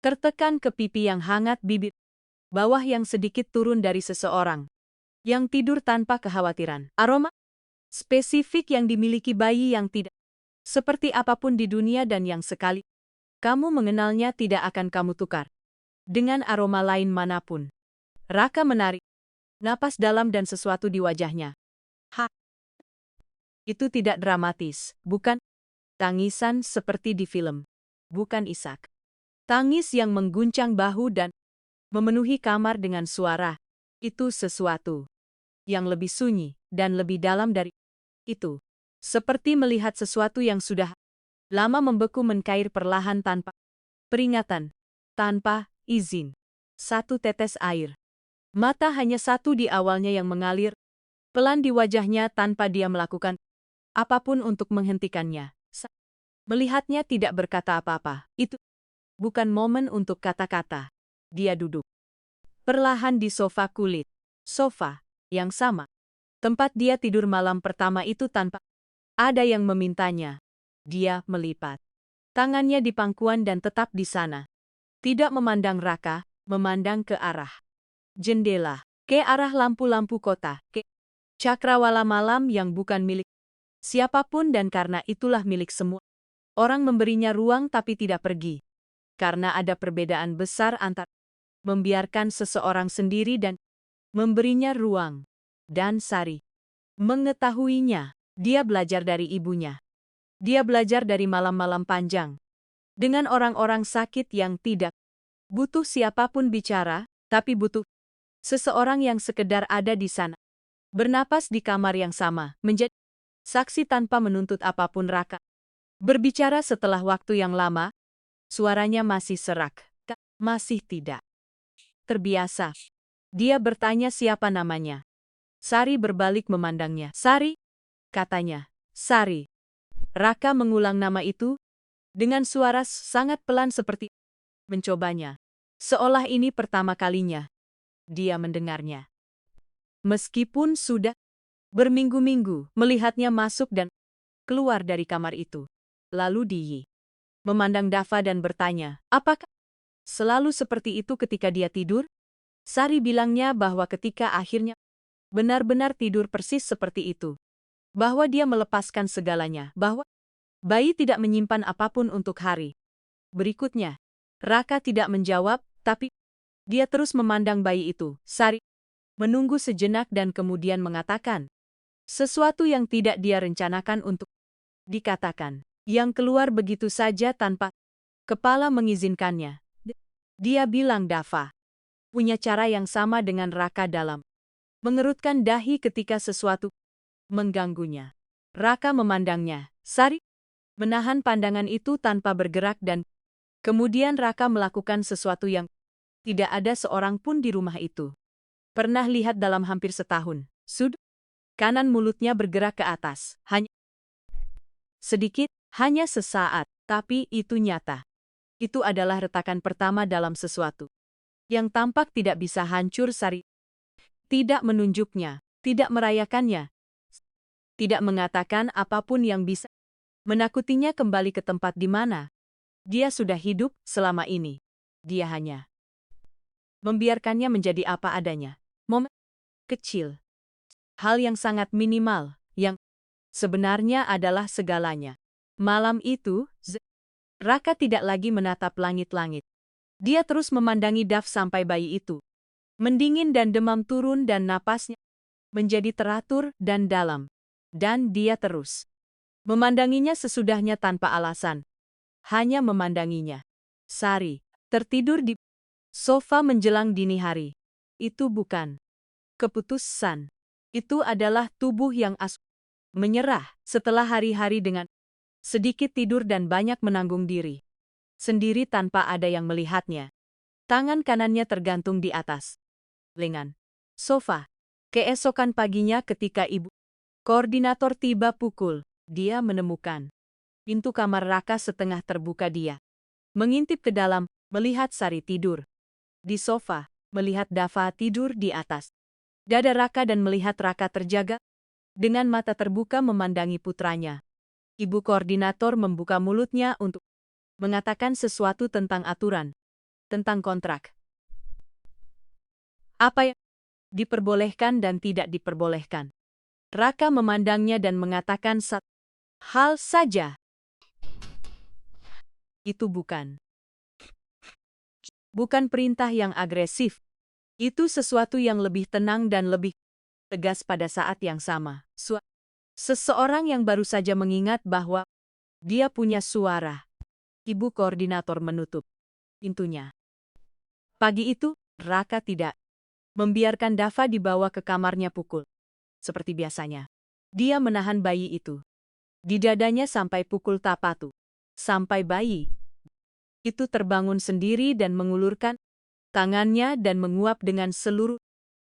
tertekan ke pipi yang hangat, bibir bawah yang sedikit turun dari seseorang yang tidur tanpa kekhawatiran. Aroma spesifik yang dimiliki bayi yang tidak seperti apapun di dunia dan yang sekali kamu mengenalnya tidak akan kamu tukar dengan aroma lain manapun. Raka menarik napas dalam dan sesuatu di wajahnya. Itu tidak dramatis, bukan tangisan seperti di film. Bukan isak tangis yang mengguncang bahu dan memenuhi kamar dengan suara. Itu sesuatu yang lebih sunyi dan lebih dalam dari itu. Seperti melihat sesuatu yang sudah lama membeku mencair perlahan tanpa peringatan, tanpa izin. Satu tetes air mata hanya satu di awalnya yang mengalir pelan di wajahnya tanpa dia melakukan apapun untuk menghentikannya. Melihatnya tidak berkata apa-apa. Itu bukan momen untuk kata-kata. Dia duduk perlahan di sofa kulit. Sofa yang sama tempat dia tidur malam pertama itu tanpa ada yang memintanya. Dia melipat tangannya di pangkuan dan tetap di sana. Tidak memandang Raka, memandang ke arah jendela, ke arah lampu-lampu kota, ke cakrawala malam yang bukan milik siapapun dan karena itulah milik semua. Orang memberinya ruang tapi tidak pergi. Karena ada perbedaan besar antara membiarkan seseorang sendiri dan memberinya ruang. Dan Sari mengetahuinya. Dia belajar dari ibunya. Dia belajar dari malam-malam panjang. Dengan orang-orang sakit yang tidak butuh siapapun bicara, tapi butuh seseorang yang sekedar ada di sana. Bernapas di kamar yang sama, menjadi saksi tanpa menuntut apapun. Raka berbicara setelah waktu yang lama, suaranya masih serak, masih tidak terbiasa. Dia bertanya siapa namanya. Sari berbalik memandangnya. Sari, katanya. Sari. Raka mengulang nama itu dengan suara sangat pelan seperti mencobanya. Seolah ini pertama kalinya dia mendengarnya. Meskipun sudah berminggu-minggu melihatnya masuk dan keluar dari kamar itu. Lalu dia memandang Dava dan bertanya, apakah selalu seperti itu ketika dia tidur? Sari bilangnya bahwa ketika akhirnya benar-benar tidur persis seperti itu. Bahwa dia melepaskan segalanya, bahwa bayi tidak menyimpan apapun untuk hari berikutnya. Raka tidak menjawab, tapi dia terus memandang bayi itu. Sari menunggu sejenak dan kemudian mengatakan sesuatu yang tidak dia rencanakan untuk dikatakan, yang keluar begitu saja tanpa kepala mengizinkannya. Dia bilang Dava punya cara yang sama dengan Raka dalam mengerutkan dahi ketika sesuatu mengganggunya. Raka memandangnya. Sari menahan pandangan itu tanpa bergerak dan kemudian Raka melakukan sesuatu yang tidak ada seorang pun di rumah itu pernah lihat dalam hampir setahun. Sudut kanan mulutnya bergerak ke atas. Hanya sedikit, hanya sesaat, tapi itu nyata. Itu adalah retakan pertama dalam sesuatu yang tampak tidak bisa hancur. Sari tidak menunjuknya, tidak merayakannya, tidak mengatakan apapun yang bisa menakutinya kembali ke tempat di mana dia sudah hidup selama ini. Dia hanya membiarkannya menjadi apa adanya. Momen kecil. Hal yang sangat minimal, yang sebenarnya adalah segalanya. Malam itu, Raka tidak lagi menatap langit-langit. Dia terus memandangi Dav sampai bayi itu mendingin dan demam turun dan napasnya menjadi teratur dan dalam. Dan dia terus memandanginya sesudahnya tanpa alasan. Hanya memandanginya. Sari tertidur di sofa menjelang dini hari. Itu bukan keputusan. Itu adalah tubuh yang menyerah setelah hari-hari dengan sedikit tidur dan banyak menanggung diri sendiri tanpa ada yang melihatnya. Tangan kanannya tergantung di atas lengan sofa. Keesokan paginya ketika ibu koordinator tiba pukul, dia menemukan pintu kamar Raka setengah terbuka. Dia mengintip ke dalam, melihat Sari tidur di sofa, melihat Dava tidur di atas dada Raka dan melihat Raka terjaga dengan mata terbuka memandangi putranya. Ibu koordinator membuka mulutnya untuk mengatakan sesuatu tentang aturan, tentang kontrak. Apa yang diperbolehkan dan tidak diperbolehkan. Raka memandangnya dan mengatakan satu hal saja. Itu bukan perintah yang agresif. Itu sesuatu yang lebih tenang dan lebih tegas pada saat yang sama. Seseorang yang baru saja mengingat bahwa dia punya suara. Ibu koordinator menutup pintunya. Pagi itu, Raka tidak membiarkan Dava dibawa ke kamarnya pukul. Seperti biasanya, dia menahan bayi itu di dadanya sampai pukul tapatu. Sampai bayi itu terbangun sendiri dan mengulurkan tangannya dan menguap dengan seluruh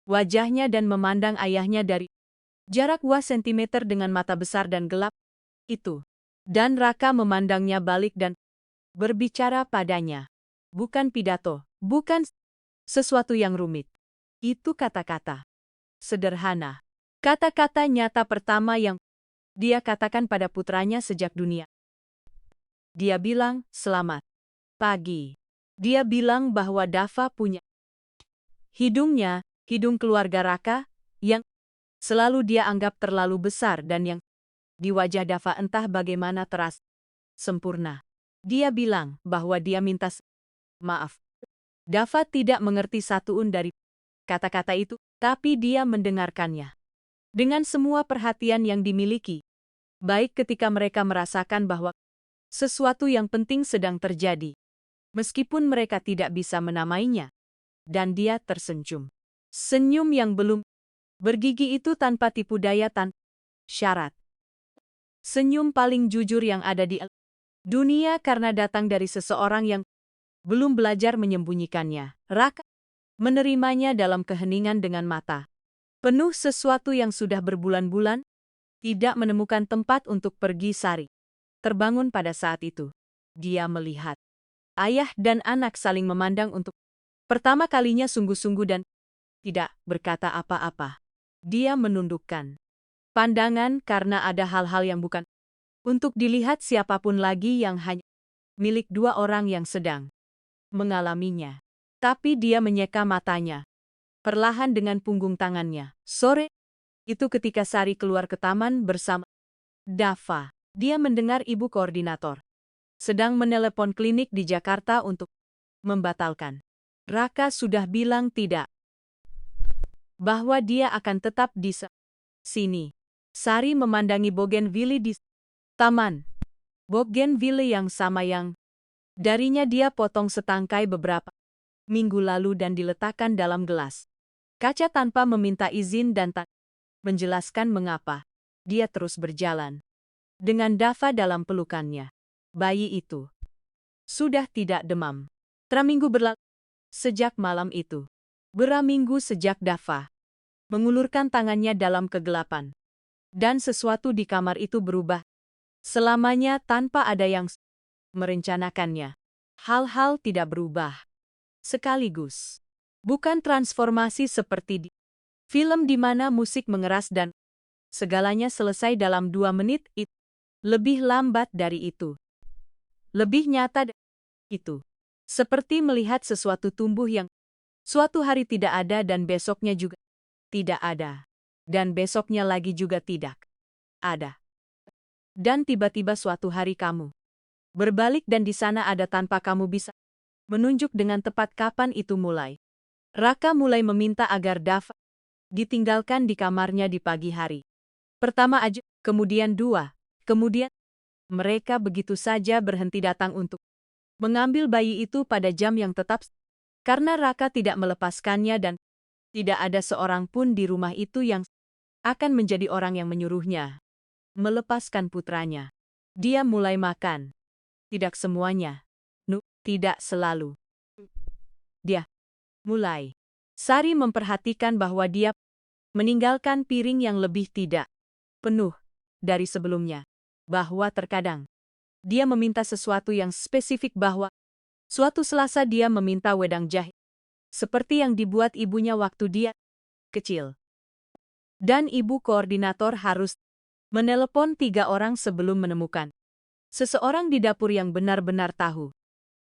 wajahnya dan memandang ayahnya dari jarak 2 sentimeter dengan mata besar dan gelap itu. Dan Raka memandangnya balik dan berbicara padanya. Bukan pidato, bukan sesuatu yang rumit. Itu kata-kata sederhana. Kata-kata nyata pertama yang dia katakan pada putranya sejak dunia. Dia bilang, "Selamat pagi." Dia bilang bahwa Dava punya hidungnya, hidung keluarga Raka, yang selalu dia anggap terlalu besar dan yang di wajah Dava entah bagaimana terasa sempurna. Dia bilang bahwa dia minta maaf. Dava tidak mengerti satuun dari kata-kata itu, tapi dia mendengarkannya dengan semua perhatian yang dimiliki, baik ketika mereka merasakan bahwa sesuatu yang penting sedang terjadi, meskipun mereka tidak bisa menamainya. Dan dia tersenyum. Senyum yang belum bergigi itu tanpa tipu daya tanpa syarat. Senyum paling jujur yang ada di dunia karena datang dari seseorang yang belum belajar menyembunyikannya. Raka menerimanya dalam keheningan dengan mata penuh sesuatu yang sudah berbulan-bulan tidak menemukan tempat untuk pergi. Sari terbangun pada saat itu. Dia melihat ayah dan anak saling memandang untuk pertama kalinya sungguh-sungguh dan tidak berkata apa-apa. Dia menundukkan pandangan karena ada hal-hal yang bukan untuk dilihat siapapun lagi, yang hanya milik dua orang yang sedang mengalaminya. Tapi dia menyeka matanya perlahan dengan punggung tangannya. Sore itu ketika Sari keluar ke taman bersama Dava, dia mendengar ibu koordinator sedang menelepon klinik di Jakarta untuk membatalkan. Raka sudah bilang tidak, bahwa dia akan tetap di sini. Sari memandangi bougainville di taman. Bougainville yang sama yang darinya dia potong setangkai beberapa minggu lalu dan diletakkan dalam gelas kaca tanpa meminta izin dan tak menjelaskan mengapa. Dia terus berjalan. Dengan Dava dalam pelukannya. Bayi itu sudah tidak demam. Beraminggu berlalu. Sejak malam itu. Beraminggu sejak Dava mengulurkan tangannya dalam kegelapan. Dan sesuatu di kamar itu berubah. Selamanya tanpa ada yang merencanakannya. Hal-hal tidak berubah sekaligus. Bukan transformasi seperti di film di mana musik mengeras dan segalanya selesai dalam 2 menit itu. Lebih lambat dari itu. Lebih nyata dari itu. Seperti melihat sesuatu tumbuh yang suatu hari tidak ada dan besoknya juga tidak ada. Dan besoknya lagi juga tidak ada. Dan tiba-tiba suatu hari kamu berbalik dan di sana ada tanpa kamu bisa menunjuk dengan tepat kapan itu mulai. Raka mulai meminta agar Dava ditinggalkan di kamarnya di pagi hari. Pertama aja, kemudian 2, kemudian mereka begitu saja berhenti datang untuk mengambil bayi itu pada jam yang tetap karena Raka tidak melepaskannya dan tidak ada seorang pun di rumah itu yang akan menjadi orang yang menyuruhnya melepaskan putranya. Dia mulai makan. Tidak semuanya. Tidak selalu. Dia mulai. Sari memperhatikan bahwa dia meninggalkan piring yang lebih tidak penuh dari sebelumnya. Bahwa terkadang dia meminta sesuatu yang spesifik bahwa suatu Selasa dia meminta wedang jahe. Seperti yang dibuat ibunya waktu dia kecil. Dan ibu koordinator harus menelepon 3 orang sebelum menemukan seseorang di dapur yang benar-benar tahu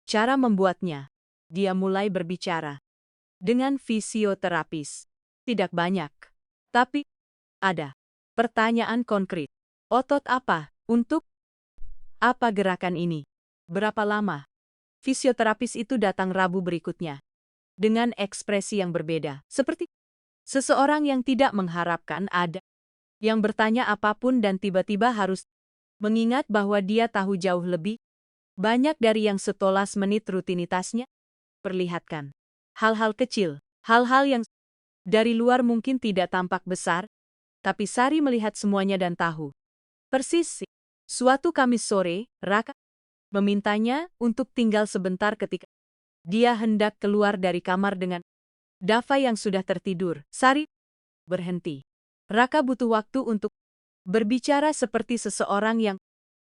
cara membuatnya. Dia mulai berbicara dengan fisioterapis. Tidak banyak, tapi ada pertanyaan konkret. Otot apa? Untuk apa gerakan ini? Berapa lama? Fisioterapis itu datang Rabu berikutnya dengan ekspresi yang berbeda, seperti seseorang yang tidak mengharapkan ada yang bertanya apapun dan tiba-tiba harus mengingat bahwa dia tahu jauh lebih banyak dari yang setolas menit rutinitasnya perlihatkan. Hal-hal kecil, hal-hal yang dari luar mungkin tidak tampak besar, tapi Sari melihat semuanya dan tahu. Persis, suatu Kamis sore, Raka memintanya untuk tinggal sebentar ketika dia hendak keluar dari kamar dengan Dava yang sudah tertidur. Sari berhenti. Raka butuh waktu untuk berbicara seperti seseorang yang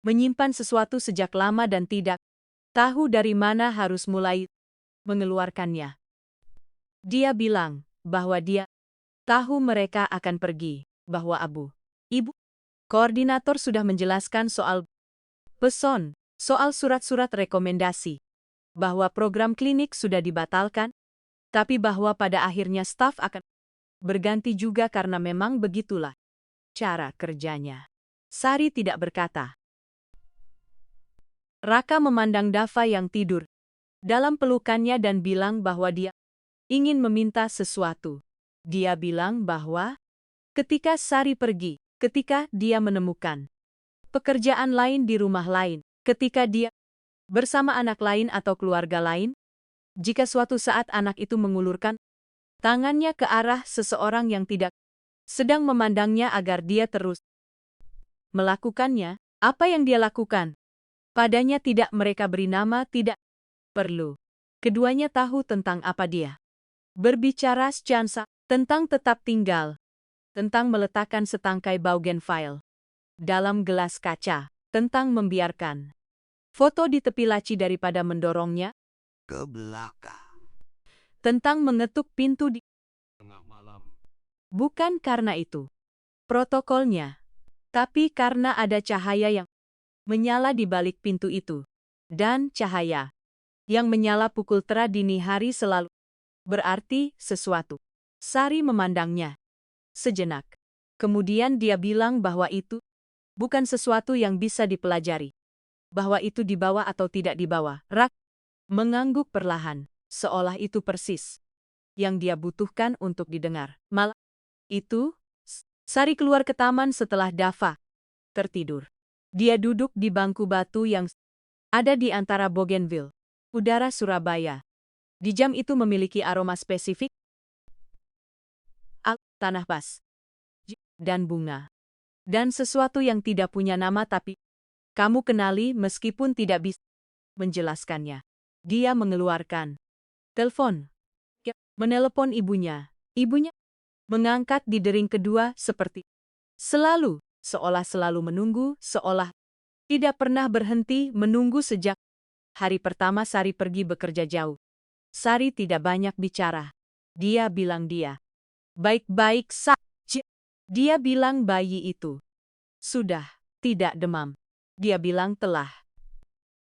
menyimpan sesuatu sejak lama dan tidak tahu dari mana harus mulai mengeluarkannya. Dia bilang bahwa dia tahu mereka akan pergi, bahwa ibu koordinator sudah menjelaskan soal peson, soal surat-surat rekomendasi, bahwa program klinik sudah dibatalkan, tapi bahwa pada akhirnya staf akan berganti juga karena memang begitulah cara kerjanya. Sari tidak berkata. Raka memandang Dava yang tidur dalam pelukannya dan bilang bahwa dia ingin meminta sesuatu. Dia bilang bahwa ketika Sari pergi, ketika dia menemukan pekerjaan lain di rumah lain, ketika dia bersama anak lain atau keluarga lain, jika suatu saat anak itu mengulurkan tangannya ke arah seseorang yang tidak sedang memandangnya agar dia terus melakukannya, apa yang dia lakukan? Padanya tidak mereka beri nama, tidak perlu. Keduanya tahu tentang apa dia berbicara secansa, tentang tetap tinggal, tentang meletakkan setangkai bougainville dalam gelas kaca, tentang membiarkan foto di tepi laci daripada mendorongnya ke belakang. tentang mengetuk pintu di Tengah malam. bukan karena itu protokolnya, tapi karena ada cahaya yang menyala di balik pintu itu. Dan cahaya yang menyala pukul tera dini hari selalu berarti sesuatu. Sari memandangnya sejenak. Kemudian dia bilang bahwa itu bukan sesuatu yang bisa dipelajari. Bahwa itu dibawa atau tidak dibawa. Rak mengangguk perlahan, seolah itu persis yang dia butuhkan untuk didengar. Malah itu, Sari keluar ke taman setelah Dava tertidur. Dia duduk di bangku batu yang ada di antara bougainville. Udara Surabaya di jam itu memiliki aroma spesifik. tanah bas, dan bunga. Dan sesuatu yang tidak punya nama tapi kamu kenali meskipun tidak bisa menjelaskannya. Dia mengeluarkan telepon. Menelepon ibunya. Ibunya mengangkat di dering kedua seperti selalu, seolah selalu menunggu, seolah tidak pernah berhenti menunggu sejak hari pertama Sari pergi bekerja jauh. Sari tidak banyak bicara. Dia bilang dia baik-baik saja. Dia bilang bayi itu sudah tidak demam. Dia bilang telah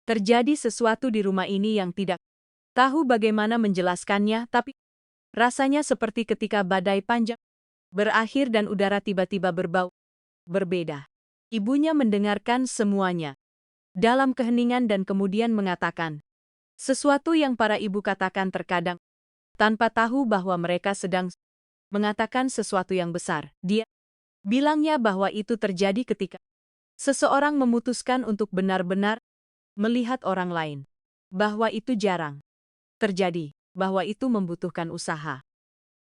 terjadi sesuatu di rumah ini yang tidak tahu bagaimana menjelaskannya, tapi rasanya seperti ketika badai panjang berakhir dan udara tiba-tiba berbau berbeda. Ibunya mendengarkan semuanya dalam keheningan dan kemudian mengatakan sesuatu yang para ibu katakan terkadang tanpa tahu bahwa mereka sedang mengatakan sesuatu yang besar. Dia bilangnya bahwa itu terjadi ketika seseorang memutuskan untuk benar-benar melihat orang lain. Bahwa itu jarang terjadi, bahwa itu membutuhkan usaha.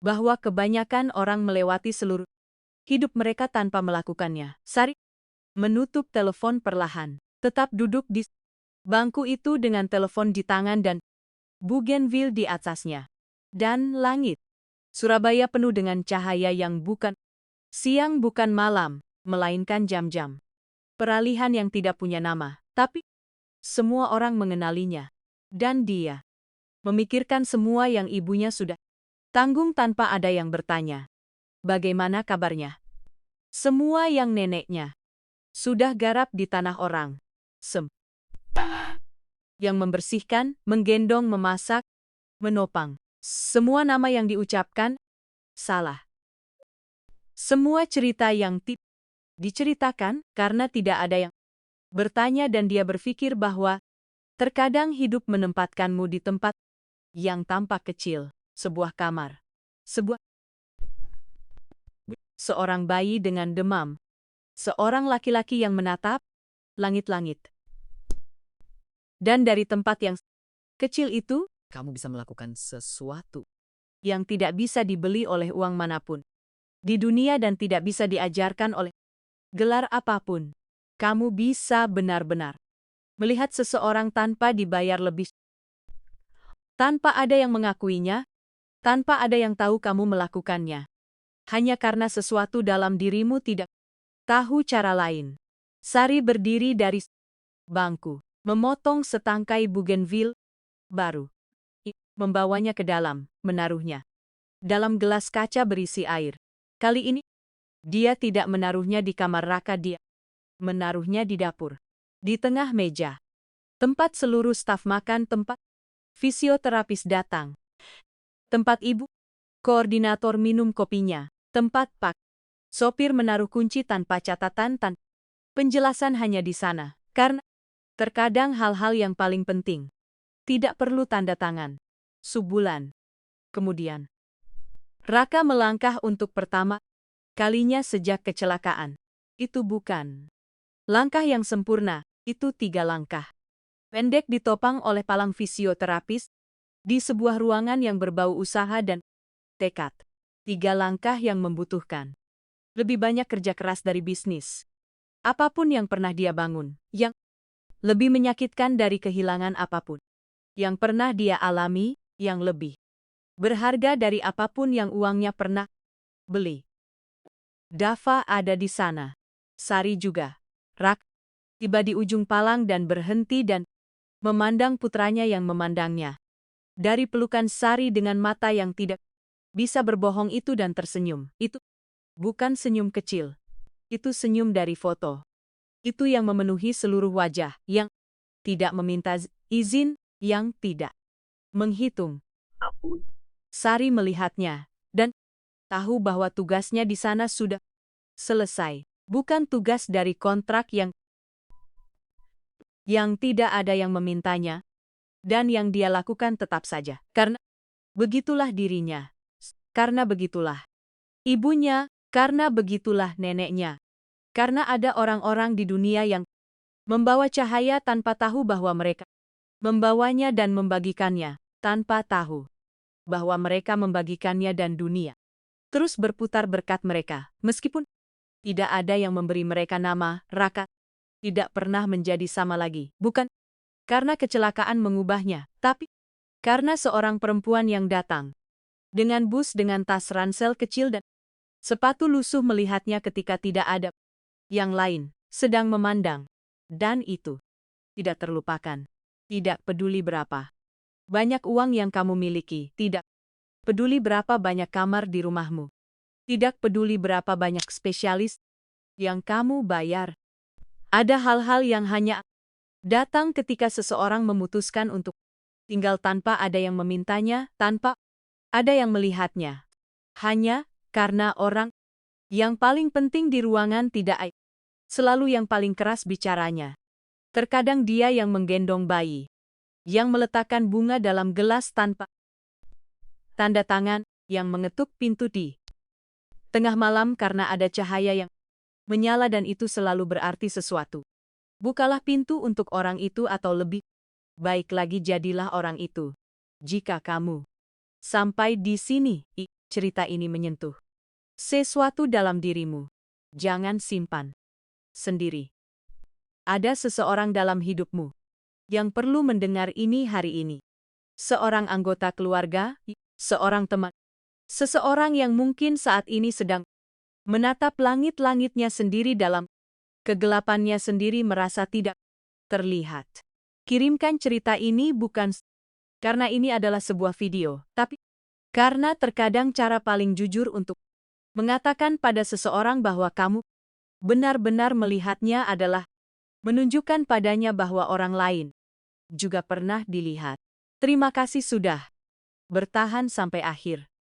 Bahwa kebanyakan orang melewati seluruh hidup mereka tanpa melakukannya. Sari menutup telepon perlahan, tetap duduk di bangku itu dengan telepon di tangan dan bougainville di atasnya. Dan langit Surabaya penuh dengan cahaya yang bukan siang bukan malam, melainkan jam-jam. Peralihan yang tidak punya nama, tapi semua orang mengenalinya. Dan dia memikirkan semua yang ibunya sudah tanggung tanpa ada yang bertanya. Bagaimana kabarnya? Semua yang neneknya sudah garap di tanah orang. Yang membersihkan, menggendong, memasak, menopang. Semua nama yang diucapkan salah. Semua cerita yang diceritakan karena tidak ada yang bertanya dan dia berpikir bahwa terkadang hidup menempatkanmu di tempat yang tampak kecil, sebuah kamar, seorang bayi dengan demam, seorang laki-laki yang menatap langit-langit. Dan dari tempat yang kecil itu, kamu bisa melakukan sesuatu yang tidak bisa dibeli oleh uang manapun di dunia dan tidak bisa diajarkan oleh gelar apapun. Kamu bisa benar-benar melihat seseorang tanpa dibayar lebih, tanpa ada yang mengakuinya, tanpa ada yang tahu kamu melakukannya. Hanya karena sesuatu dalam dirimu tidak tahu cara lain. Sari berdiri dari bangku, memotong setangkai bougainville baru, membawanya ke dalam, menaruhnya dalam gelas kaca berisi air. Kali ini, dia tidak menaruhnya di kamar Raka, dia menaruhnya di dapur. Di tengah meja, tempat seluruh staf makan, tempat fisioterapis datang, tempat ibu koordinator minum kopinya, tempat pak sopir menaruh kunci tanpa catatan, penjelasan hanya di sana. Karena terkadang hal-hal yang paling penting tidak perlu tanda tangan. Sebulan kemudian, Raka melangkah untuk pertama kalinya sejak kecelakaan. Itu bukan langkah yang sempurna, itu 3 langkah. Pendek ditopang oleh palang fisioterapis di sebuah ruangan yang berbau usaha dan tekad. 3 langkah yang membutuhkan lebih banyak kerja keras dari bisnis apapun yang pernah dia bangun, yang lebih menyakitkan dari kehilangan apapun yang pernah dia alami, yang lebih berharga dari apapun yang uangnya pernah beli. Dava ada di sana. Sari juga. Rak tiba di ujung palang dan berhenti dan memandang putranya yang memandangnya. Dari pelukan Sari dengan mata yang tidak bisa berbohong itu dan tersenyum. Itu bukan senyum kecil. Itu senyum dari foto. Itu yang memenuhi seluruh wajah, yang tidak meminta izin, yang tidak menghitung. Sari melihatnya dan tahu bahwa tugasnya di sana sudah selesai. Bukan tugas dari kontrak yang tidak ada yang memintanya, dan yang dia lakukan tetap saja. Karena begitulah dirinya, karena begitulah ibunya, karena begitulah neneknya. Karena ada orang-orang di dunia yang membawa cahaya tanpa tahu bahwa mereka membawanya dan membagikannya, tanpa tahu bahwa mereka membagikannya dan dunia terus berputar berkat mereka, meskipun tidak ada yang memberi mereka nama. Raka tidak pernah menjadi sama lagi, bukan karena kecelakaan mengubahnya, tapi karena seorang perempuan yang datang dengan bus dengan tas ransel kecil dan sepatu lusuh melihatnya ketika tidak ada yang lain sedang memandang. Dan itu tidak terlupakan. Tidak peduli berapa banyak uang yang kamu miliki, tidak peduli berapa banyak kamar di rumahmu, tidak peduli berapa banyak spesialis yang kamu bayar. Ada hal-hal yang hanya datang ketika seseorang memutuskan untuk tinggal tanpa ada yang memintanya, tanpa ada yang melihatnya. Hanya karena orang yang paling penting di ruangan tidak selalu yang paling keras bicaranya. Terkadang dia yang menggendong bayi, yang meletakkan bunga dalam gelas tanpa tanda tangan, yang mengetuk pintu di tengah malam karena ada cahaya yang menyala dan itu selalu berarti sesuatu. Bukalah pintu untuk orang itu atau lebih baik lagi jadilah orang itu. Jika kamu sampai di sini, cerita ini menyentuh sesuatu dalam dirimu. Jangan simpan sendiri. Ada seseorang dalam hidupmu yang perlu mendengar ini hari ini. Seorang anggota keluarga, seorang teman, seseorang yang mungkin saat ini sedang menatap langit-langitnya sendiri dalam kegelapannya sendiri merasa tidak terlihat. Kirimkan cerita ini bukan karena ini adalah sebuah video, tapi karena terkadang cara paling jujur untuk mengatakan pada seseorang bahwa kamu benar-benar melihatnya adalah menunjukkan padanya bahwa orang lain juga pernah dilihat. Terima kasih sudah bertahan sampai akhir.